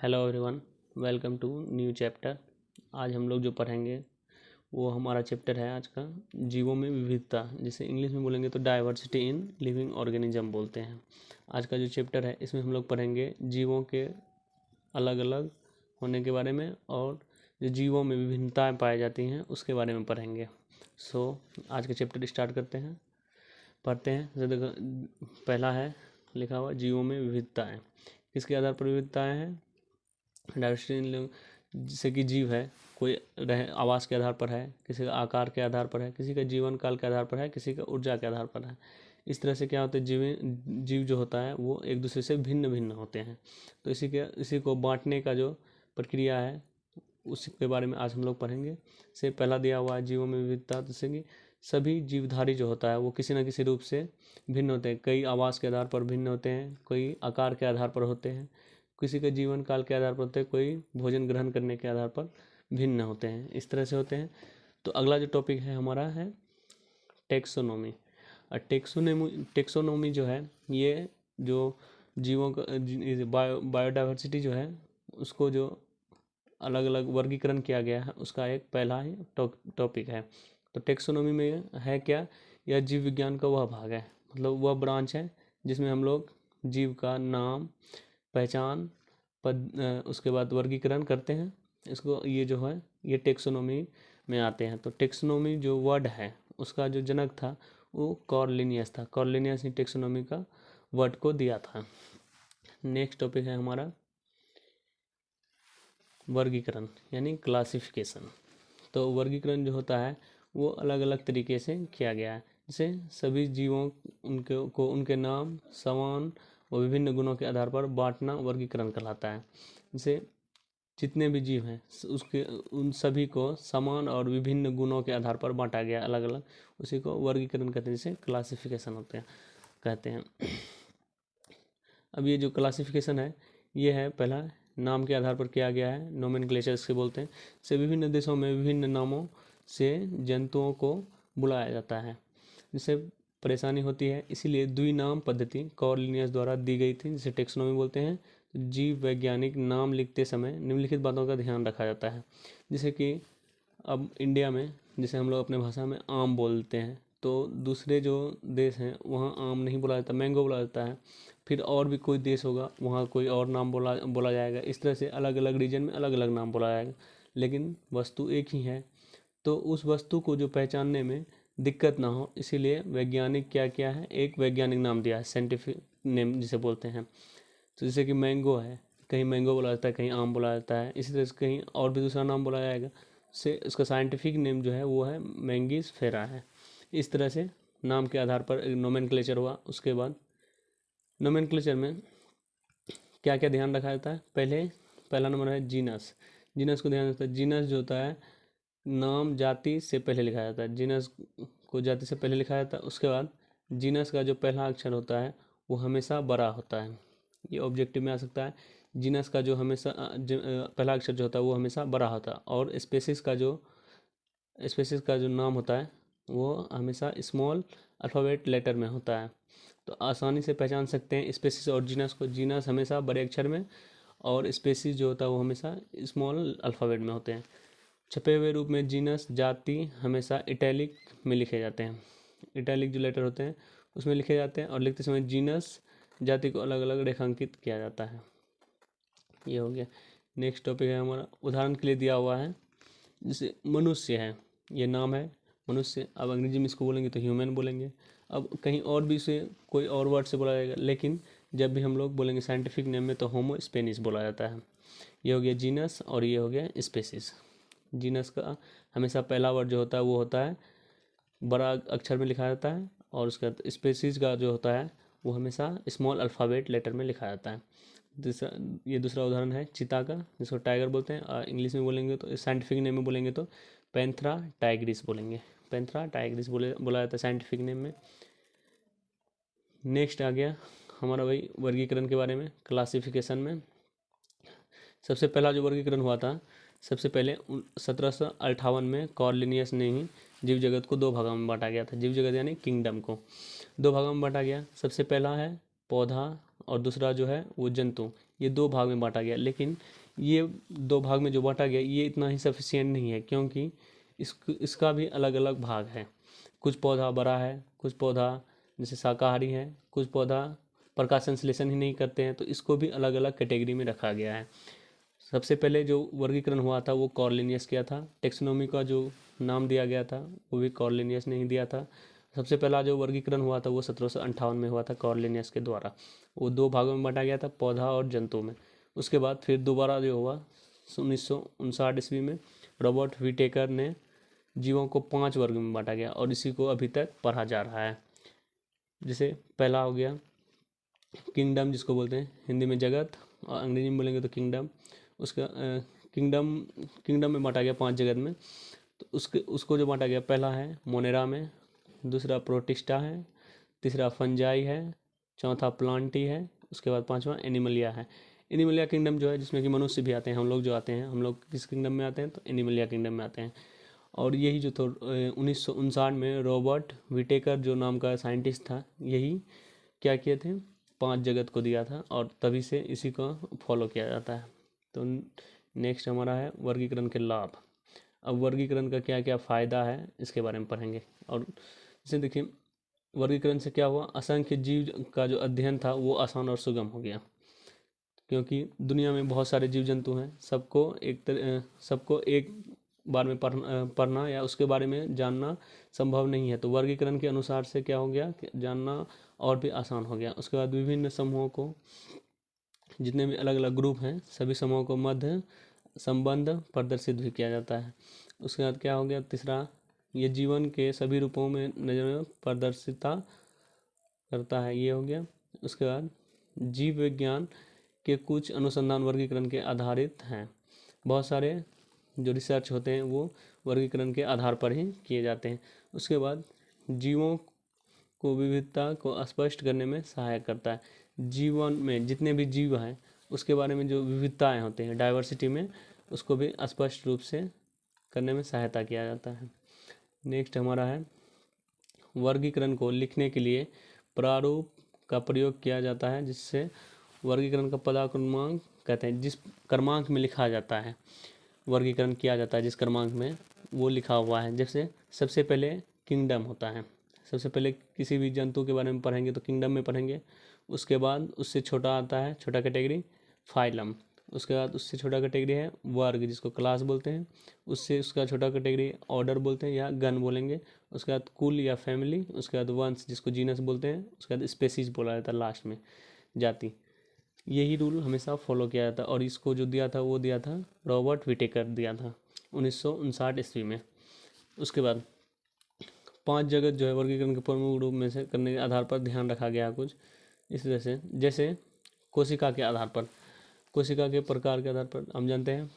Hello everyone, welcome to new chapter. आज हम लोग जो पढ़ेंगे वो हमारा चैप्टर है आज का जीवों में विविधता, जिसे इंग्लिश में बोलेंगे तो डाइवर्सिटी इन लिविंग ऑर्गेनिज्म बोलते हैं। आज का जो चैप्टर है इसमें हम लोग पढ़ेंगे जीवों के अलग अलग होने के बारे में और जो जीवों में विभिन्नताएं पाई जाती हैं उसके बारे में पढ़ेंगे। आज का चैप्टर स्टार्ट करते हैं, पढ़ते हैं। पहला है लिखा हुआ जीवों में विविधताएं। किसके आधार पर विविधताएं हैं? डाइवर्सिटी, जैसे कि जीव है, कोई आवास के आधार पर है, किसी का आकार के आधार पर है, किसी का जीवन काल के आधार पर है, किसी का ऊर्जा के आधार पर है। इस तरह से क्या होता है, जीव जो होता है वो एक दूसरे से भिन्न भिन्न होते हैं। तो इसी को बांटने का जो प्रक्रिया है उसके बारे में आज हम लोग पढ़ेंगे। से पहला दिया हुआ है जीवों में विविधता, जैसे कि सभी जीवधारी जो होता है वो किसी न किसी रूप से भिन्न होते हैं। कई आवास के आधार पर भिन्न होते हैं, कोई आकार के आधार पर होते हैं, किसी के जीवन काल के आधार पर होते हैं, कोई भोजन ग्रहण करने के आधार पर भिन्न होते हैं। इस तरह से होते हैं। तो अगला जो टॉपिक है हमारा है टेक्सोनोमी। और टेक्सोनोमी जो है ये जो जीवों का बायोडाइवर्सिटी जो है उसको जो अलग अलग वर्गीकरण किया गया है उसका एक पहला ही टॉपिक है। तो टेक्सोनोमी में है क्या, यह जीव विज्ञान का वह भाग है, मतलब वह ब्रांच है जिसमें हम लोग जीव का नाम, पहचान, उसके बाद वर्गीकरण करते हैं। इसको ये जो है ये टेक्सोनोमी में आते हैं। तो टेक्सोनोमी जो वर्ड है उसका जो जनक था वो कॉर्लिनियस था। कॉर्लिनियस ने टेक्सोनोमी का वर्ड को दिया था। नेक्स्ट टॉपिक है हमारा वर्गीकरण यानी क्लासिफिकेशन। तो वर्गीकरण जो होता है वो अलग अलग तरीके से किया गया है। जैसे सभी जीवों उनके नाम, समान और विभिन्न गुणों के आधार पर बांटना वर्गीकरण कहलाता है। जैसे जितने भी जीव हैं उन सभी को समान और विभिन्न गुणों के आधार पर बांटा गया अलग अलग, उसी को वर्गीकरण कहते हैं, जिसे क्लासिफिकेशन कहते हैं। अब ये जो क्लासिफिकेशन है ये है पहला नाम के आधार पर किया गया है, नोमेनक्लेचर इसके बोलते हैं। से विभिन्न देशों में विभिन्न नामों से जंतुओं को बुलाया जाता है, जिससे परेशानी होती है, इसीलिए द्विनाम पद्धति कॉर्लिनियस द्वारा दी गई थी, जिसे टेक्सोनोमी बोलते हैं। जीव वैज्ञानिक नाम लिखते समय निम्नलिखित बातों का ध्यान रखा जाता है। जैसे कि अब इंडिया में जैसे हम लोग अपने भाषा में आम बोलते हैं, तो दूसरे जो देश हैं वहाँ आम नहीं बोला जाता, मैंगो बोला जाता है। फिर और भी कोई देश होगा वहाँ कोई और नाम बोला जाएगा। इस तरह से अलग अलग रीजन में अलग अलग नाम बोला जाएगा, लेकिन वस्तु एक ही है। तो उस वस्तु को जो पहचानने में दिक्कत ना हो, इसीलिए वैज्ञानिक क्या किया है, एक वैज्ञानिक नाम दिया है, साइंटिफिक नेम जिसे बोलते हैं। तो जैसे कि मैंगो है, कहीं मैंगो बोला जाता है, कहीं आम बोला जाता है। इसी तरह से कहीं और भी दूसरा नाम बोला जाएगा, से उसका साइंटिफिक नेम जो है वो है मैंगीज फेरा है। इस तरह से नाम के आधार पर नोमेनक्लेचर हुआ। उसके बाद नोमेनक्लेचर में क्या क्या ध्यान रखा जाता है, पहला नंबर है जीनस। जीनस को ध्यान रखता है। जीनस जो होता है नाम जाति से पहले लिखा जाता है, जीनस को जाति से पहले लिखा जाता है। उसके बाद जीनस का जो पहला अक्षर होता है वो हमेशा बड़ा होता है। ये ऑब्जेक्टिव में आ सकता है। जीनस का जो हमेशा पहला अक्षर जो होता है वो हमेशा बड़ा होता है, और स्पेसिस का जो नाम होता है वो हमेशा स्मॉल अल्फ़ाबेट लेटर में होता है। तो आसानी से पहचान सकते हैं स्पेसिस और जीनस को। जीनस हमेशा बड़े अक्षर में और स्पेसिस जो होता है वो हमेशा स्मॉल अल्फ़ाबेट में होते हैं। छपे हुए रूप में जीनस, जाति हमेशा इटैलिक में लिखे जाते हैं। इटैलिक जो लेटर होते हैं उसमें लिखे जाते हैं, और लिखते समय जीनस, जाति को अलग अलग रेखांकित किया जाता है। ये हो गया। नेक्स्ट टॉपिक है हमारा, उदाहरण के लिए दिया हुआ है, जैसे मनुष्य है, ये नाम है मनुष्य। अब अंग्रेजी में इसको बोलेंगे तो ह्यूमन बोलेंगे। अब कहीं और भी से कोई और वर्ड से बोला जाएगा, लेकिन जब भी हम लोग बोलेंगे साइंटिफिक नेम में तो होमो स्पेनिस बोला जाता है। ये हो गया जीनस और ये हो गया स्पेसिस। जीनस का हमेशा पहला वर्ड जो होता है वो होता है बड़ा अक्षर में लिखा जाता है, और उसका स्पेसिस का जो होता है वो हमेशा स्मॉल अल्फ़ाबेट लेटर में लिखा जाता है। दूसरा उदाहरण है चीता का, जिसको टाइगर बोलते हैं। इंग्लिश में बोलेंगे तो साइंटिफिक नेम में बोलेंगे तो पैंथरा टाइग्रिस बोलेंगे। पैंथरा टाइग्रिस बोला जाता है साइंटिफिक नेम में। नेक्स्ट आ गया हमारा वही वर्गीकरण के बारे में, क्लासिफिकेशन में। सबसे पहला जो वर्गीकरण हुआ था, सबसे पहले 1758 में कॉर्लिनियस ने ही जीव जगत को दो भागों में बांटा गया था। जीव जगत यानी किंगडम को दो भागों में बांटा गया। सबसे पहला है पौधा और दूसरा जो है वो जंतु, ये 2 भाग में बांटा गया। लेकिन ये 2 भाग में जो बांटा गया ये इतना ही सफिशिएंट नहीं है, क्योंकि इसका भी अलग अलग भाग है। कुछ पौधा बड़ा है, कुछ पौधा जैसे शाकाहारी है, कुछ पौधा प्रकाश संश्लेषण ही नहीं करते हैं, तो इसको भी अलग अलग कैटेगरी में रखा गया है। सबसे पहले जो वर्गीकरण हुआ था वो कॉर्लिनियस किया था। टेक्सोनोमी का जो नाम दिया गया था वो भी कॉर्लिनियस ने ही दिया था। सबसे पहला जो वर्गीकरण हुआ था वो 1758 में हुआ था कॉर्लिनियस के द्वारा। वो 2 भागों में बांटा गया था, पौधा और जंतु में। उसके बाद फिर दोबारा जो हुआ 1959 ईस्वी में रॉबर्ट विटेकर ने जीवों को 5 वर्ग में बांटा गया, और इसी को अभी तक पढ़ा जा रहा है। जैसे पहला हो गया किंगडम, जिसको बोलते हैं हिंदी में जगत, और अंग्रेजी में बोलेंगे तो किंगडम। उसका किंगडम में बांटा गया 5 जगत में। तो उसको जो बांटा गया, पहला है मोनेरा में, दूसरा प्रोटिस्टा है, तीसरा फंजाई है, चौथा प्लांटी है, उसके बाद 5वां एनिमलिया है। एनिमलिया किंगडम जो है जिसमें कि मनुष्य भी आते हैं, हम लोग जो आते हैं, हम लोग किस किंगडम में आते हैं तो एनिमलिया किंगडम में आते हैं। और यही जो तो 1959 में रॉबर्ट विटेकर जो नाम का साइंटिस्ट था, यही क्या किए थे, 5 जगत को दिया था, और तभी से इसी को फॉलो किया जाता है। तो नेक्स्ट हमारा है वर्गीकरण के लाभ। अब वर्गीकरण का क्या क्या फ़ायदा है इसके बारे में पढ़ेंगे। और जैसे देखिए वर्गीकरण से क्या हुआ, असंख्य जीव का जो अध्ययन था वो आसान और सुगम हो गया, क्योंकि दुनिया में बहुत सारे जीव जंतु हैं, सबको एक बार में पढ़ना या उसके बारे में जानना संभव नहीं है। तो वर्गीकरण के अनुसार से क्या हो गया कि जानना और भी आसान हो गया। उसके बाद विभिन्न समूहों को, जितने भी अलग अलग ग्रुप हैं सभी समूहों को मध्य संबंध प्रदर्शित भी किया जाता है। उसके बाद क्या हो गया, तीसरा, ये जीवन के सभी रूपों में नजर में प्रदर्शिता करता है, ये हो गया। उसके बाद जीव विज्ञान के कुछ अनुसंधान वर्गीकरण के आधारित हैं। बहुत सारे जो रिसर्च होते हैं वो वर्गीकरण के आधार पर ही किए जाते हैं। उसके बाद जीवों को विविधता को स्पष्ट करने में सहायक करता है। जीवन में जितने भी जीव हैं उसके बारे में जो विविधताएं होती हैं, डाइवर्सिटी में, उसको भी स्पष्ट रूप से करने में सहायता किया जाता है। नेक्स्ट हमारा है वर्गीकरण को लिखने के लिए प्रारूप का प्रयोग किया जाता है, जिससे वर्गीकरण का पदाक्रमांक कहते हैं, जिस क्रमांक में लिखा जाता है, वर्गीकरण किया जाता है जिस क्रमांक में, वो लिखा हुआ है। जैसे सबसे पहले किंगडम होता है, सबसे पहले किसी भी जंतु के बारे में पढ़ेंगे तो किंगडम में पढ़ेंगे। उसके बाद उससे छोटा आता है, छोटा कैटेगरी फाइलम। उसके बाद उससे छोटा कैटेगरी है वर्ग, जिसको क्लास बोलते हैं। उससे उसका छोटा कैटेगरी ऑर्डर बोलते हैं या गण बोलेंगे। उसके बाद कुल या फैमिली। उसके बाद वंश, जिसको जीनस बोलते हैं। उसके बाद स्पेसीज बोला जाता है लास्ट में, जाति। यही रूल हमेशा फॉलो किया जाता है, और इसको जो दिया था वो दिया था रॉबर्ट विटेकर दिया था 1959 ईस्वी में। उसके बाद 5 जगत जो है वर्गीकरण के प्रमुख रूप में से करने के आधार पर ध्यान रखा गया कुछ इस तरह से। जैसे कोशिका के आधार पर, कोशिका के प्रकार के आधार पर हम जानते हैं,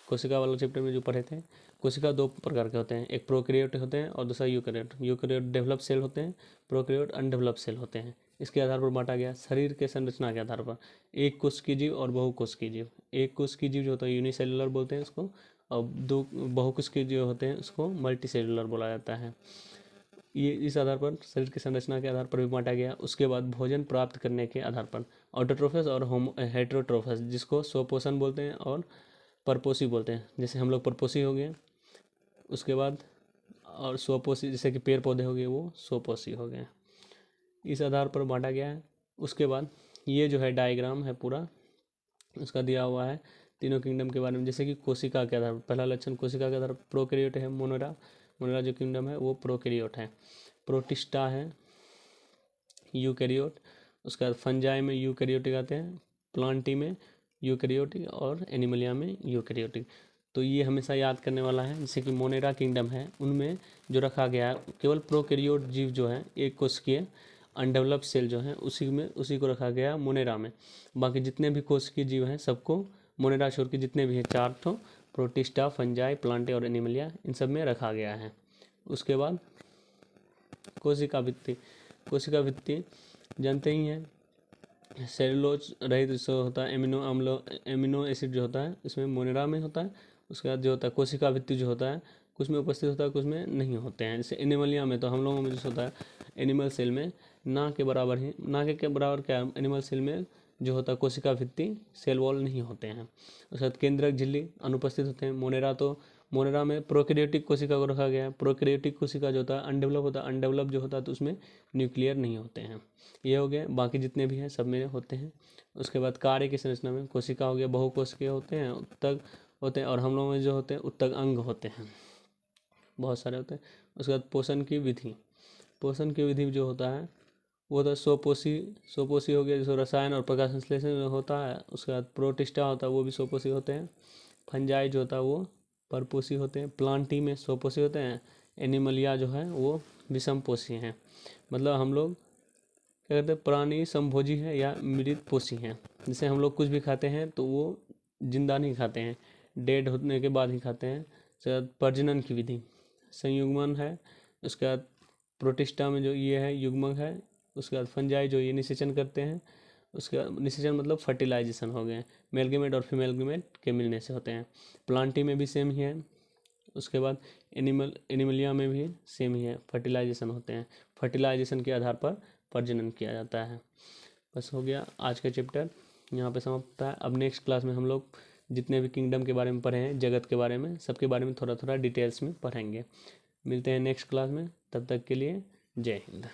कोशिका वाला चैप्टर में जो पढ़े थे, कोशिका 2 प्रकार के होते हैं, एक प्रोकैरियोट होते हैं और दूसरा यूकैरियोट। यूकैरियोट डेवलप सेल होते हैं, प्रोकैरियोट अनडेवलप सेल होते हैं। इसके आधार पर बांटा गया। शरीर के संरचना के आधार पर एक कोशिकीय जीव और बहुकोशिकीय जीव। एक कोशिकीय जीव जो होता है यूनिसेलुलर बोलते हैं उसको, और 2 बहुकोशिकीय जो होते हैं उसको मल्टीसेलुलर बोला जाता है। ये इस आधार पर शरीर की संरचना के आधार पर भी बांटा गया। उसके बाद भोजन प्राप्त करने के आधार पर ऑटोट्रोफस और हेटेरोट्रोफस, जिसको स्वपोषण बोलते हैं और परपोषी बोलते हैं। जैसे हम लोग परपोषी हो गए, उसके बाद और स्वपोषी जैसे कि पेड़ पौधे हो गए वो स्वपोषी हो गए। इस आधार पर बांटा गया है। उसके बाद ये जो है डायग्राम है पूरा, उसका दिया हुआ है तीनों किंगडम के बारे में। जैसे कि कोशिका के आधार पर पहला लक्षण कोशिका के आधार पर प्रोकैरियोट है मोनेरा। मोनेरा जो किंगडम है वो प्रोकैरियोट है। प्रोटिस्टा है यूकैरियोट। उसके बाद फंजाई में यूकैरियोटिक आते हैं, प्लांटी में यूकैरियोटिक और एनिमलिया में यूकैरियोटिक। तो ये हमेशा याद करने वाला है। जैसे कि मोनेरा किंगडम है उनमें जो रखा गया है केवल प्रोकैरियोट जीव जो है एक कोशिकीय अनडेवलप्ड सेल जो है उसी को रखा गया मोनेरा में। बाकी जितने भी कोशिकीय जीव हैं सबको मोनेरा छोड़ के जितने भी हैं 4 ठो, प्रोटिस्टा, फंजाई, प्लांटे और एनिमलिया, इन सब में रखा गया है। उसके बाद कोशिका भित्ति। कोशिका भित्ति जानते ही हैं, सेलुलोज रहित जो होता है, एमिनो एसिड जो होता है इसमें मोनेरा में होता है। उसके बाद जो होता है कोशिका भित्ति जो होता है, कुछ में उपस्थित होता है, कुछ में नहीं होते हैं। जैसे एनिमलिया में तो हम लोगों में जैसे होता है एनिमल सेल में ना के बराबर ही, ना के बराबर क्या, एनिमल सेल में जो होता है कोशिका भित्ति सेल वॉल नहीं होते हैं। उसके बाद केंद्रक झिल्ली अनुपस्थित होते हैं। मोनेरा में प्रोकैरियोटिक कोशिका को रखा गया है। प्रोकैरियोटिक कोशिका जो होता है अनडेवलप होता है, अनडेवलप जो होता है तो उसमें न्यूक्लियर नहीं होते हैं। ये हो गए, बाकी जितने भी हैं सब में होते हैं। उसके बाद कार्य की संरचना में कोशिका हो गया, बहुकोशिकीय होते हैं, उत्तक होते हैं, और हम लोगों में जो होते हैं उत्तक अंग होते हैं, बहुत सारे होते हैं। उसके बाद पोषण की विधि जो होता है वो होता है स्वपोषी हो गया, जिसको रसायन और प्रकाश संश्लेषण होता है। उसके बाद प्रोटिस्टा होता है, वो भी स्वपोषी होते हैं। फंजाई जो होता है वो परपोषी होते हैं। प्लांटी में स्वपोषी होते हैं। एनिमलिया जो है वो विषमपोषी हैं। मतलब हम लोग क्या कहते हैं, प्राणी समभोजी है या मृत पोषी हैं। जैसे हम लोग कुछ भी खाते हैं तो वो जिंदा नहीं खाते हैं, डेड होने के बाद ही खाते हैं। उसके बाद प्रजनन की विधि संयुग्मन है। उसके बाद प्रोटिस्टा में जो ये है युग्मक है। उसके बाद फंजाई जो ये निषेचन करते हैं। उसके बाद निषेचन मतलब फर्टिलाइजेशन हो गए, मेल गैमेट और फीमेल गैमेट के मिलने से होते हैं। प्लांटी में भी सेम ही है। उसके बाद एनिमलिया में भी सेम ही है, फर्टिलाइजेशन होते हैं। फर्टिलाइजेशन के आधार पर प्रजनन किया जाता है। बस हो गया आज का चैप्टर, यहाँ पे समाप्त होता है। अब नेक्स्ट क्लास में हम लोग जितने भी किंगडम के बारे में पढ़े हैं, जगत के बारे में, सबके बारे में थोड़ा थोड़ा डिटेल्स में पढ़ेंगे। मिलते हैं नेक्स्ट क्लास में, तब तक के लिए जय हिंद।